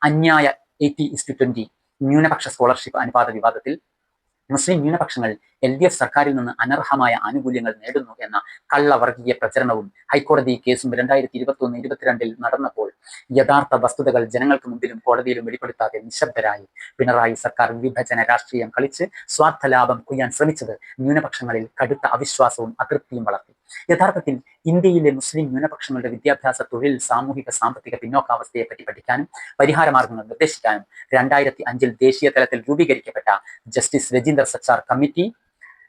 അന്യായ 80:20 ന്യൂനപക്ഷ സ്കോളർഷിപ്പ് അനുപാത വിവാദത്തിൽ മുസ്ലിം ന്യൂനപക്ഷങ്ങൾ LDF സർക്കാരിൽ നിന്ന് അനർഹമായ ആനുകൂല്യങ്ങൾ നേടുന്നു എന്ന കള്ളവർഗീയ പ്രചരണവും ഹൈക്കോടതി കേസും 2021-22 നടന്നപ്പോൾ യഥാർത്ഥ വസ്തുതകൾ ജനങ്ങൾക്ക് മുമ്പിലും കോടതിയിലും വെളിപ്പെടുത്താതെ നിശബ്ദരായി പിണറായി സർക്കാർ വിഭജന രാഷ്ട്രീയം കളിച്ച് സ്വാർത്ഥലാഭം കൊയ്യാൻ ശ്രമിച്ചത് ന്യൂനപക്ഷങ്ങളിൽ കടുത്ത അവിശ്വാസവും അതൃപ്തിയും വളർത്തി. യഥാർത്ഥത്തിൽ ഇന്ത്യയിലെ മുസ്ലിം ന്യൂനപക്ഷങ്ങളുടെ വിദ്യാഭ്യാസ, തൊഴിൽ, സാമൂഹിക, സാമ്പത്തിക പിന്നോക്കാവസ്ഥയെപ്പറ്റി പഠിക്കാനും പരിഹാരമാർഗങ്ങൾ നിർദ്ദേശിക്കാനും 2005 ദേശീയ തലത്തിൽ രൂപീകരിക്കപ്പെട്ട justice Rajinder Sachar committee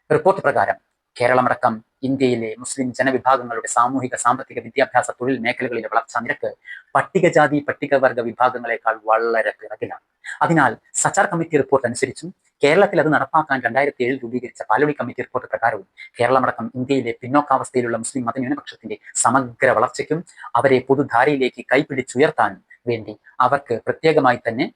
report പ്രകാരം കേരളമടക്കം ഇന്ത്യയിലെ മുസ്ലിം ജനവിഭാഗങ്ങളുടെ സാമൂഹിക, സാമ്പത്തിക, വിദ്യാഭ്യാസ, തൊഴിൽ മേഖലകളിലെ വളർച്ചാ നിരക്ക് പട്ടികജാതി, പട്ടികവർഗ വിഭാഗങ്ങളെക്കാൾ വളരെ പിറകിലാണ്. അതിനാൽ സച്ചാർ കമ്മിറ്റി റിപ്പോർട്ട് അനുസരിച്ചും കേരളത്തിൽ അത് നടപ്പാക്കാൻ 2007 രൂപീകരിച്ച പാലോളി കമ്മിറ്റി റിപ്പോർട്ട് പ്രകാരവും കേരളമടക്കം ഇന്ത്യയിലെ പിന്നോക്കാവസ്ഥയിലുള്ള മുസ്ലിം മതന്യൂനപക്ഷത്തിന്റെ സമഗ്ര വളർച്ചയ്ക്കും അവരെ പൊതുധാരയിലേക്ക് കൈപിടിച്ചുയർത്താനും വേണ്ടി അവർക്ക് പ്രത്യേകമായി തന്നെ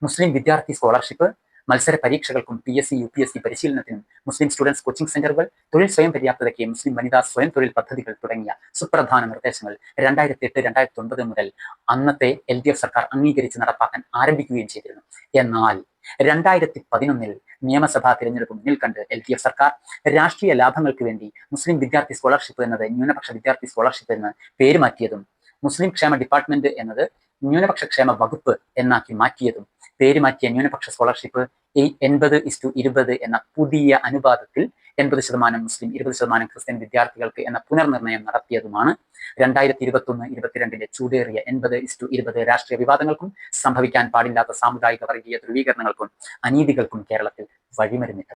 മുസ്ലിം വിദ്യാർത്ഥി സ്കോളർഷിപ്പ്, മത്സര പരീക്ഷകൾക്കും PSC, UPSC പരിശീലനത്തിനും മുസ്ലിം സ്റ്റുഡൻസ് കോച്ചിംഗ് സെന്ററുകൾ, തൊഴിൽ സ്വയം പര്യാപ്തതയ്ക്ക് മുസ്ലിം വനിതാ സ്വയം തൊഴിൽ പദ്ധതികൾ തുടങ്ങിയ സുപ്രധാന നിർദ്ദേശങ്ങൾ 2008-2009 മുതൽ അന്നത്തെ LDF സർക്കാർ അംഗീകരിച്ച് നടപ്പാക്കാൻ ആരംഭിക്കുകയും ചെയ്തിരുന്നു. എന്നാൽ 2011 നിയമസഭാ തിരഞ്ഞെടുപ്പ് മുന്നിൽ കണ്ട് LDF സർക്കാർ രാഷ്ട്രീയ ലാഭങ്ങൾക്ക് വേണ്ടി മുസ്ലിം വിദ്യാർത്ഥി സ്കോളർഷിപ്പ് എന്നത് ന്യൂനപക്ഷ വിദ്യാർത്ഥി സ്കോളർഷിപ്പ് എന്ന് പേര് മാറ്റിയതും മുസ്ലിം ക്ഷേമ ഡിപ്പാർട്ട്മെന്റ് എന്നത് ന്യൂനപക്ഷ ക്ഷേമ വകുപ്പ് എന്നാക്കി മാറ്റിയതും പേര് മാറ്റിയ ന്യൂനപക്ഷ സ്കോളർഷിപ്പ് 80:20 എന്ന പുതിയ അനുപാതത്തിൽ 80% മുസ്ലിം, 20% ക്രിസ്ത്യൻ വിദ്യാർത്ഥികൾക്ക് എന്ന പുനർനിർണയം നടത്തിയതുമാണ് 2021-22 ചൂടേറിയ 80:20 രാഷ്ട്രീയ വിവാദങ്ങൾക്കും സംഭവിക്കാൻ പാടില്ലാത്ത സാമുദായിക വർഗീയ ധ്രുവീകരണങ്ങൾക്കും അനീതികൾക്കും കേരളത്തിൽ വഴിമരുന്നിട്ടത്.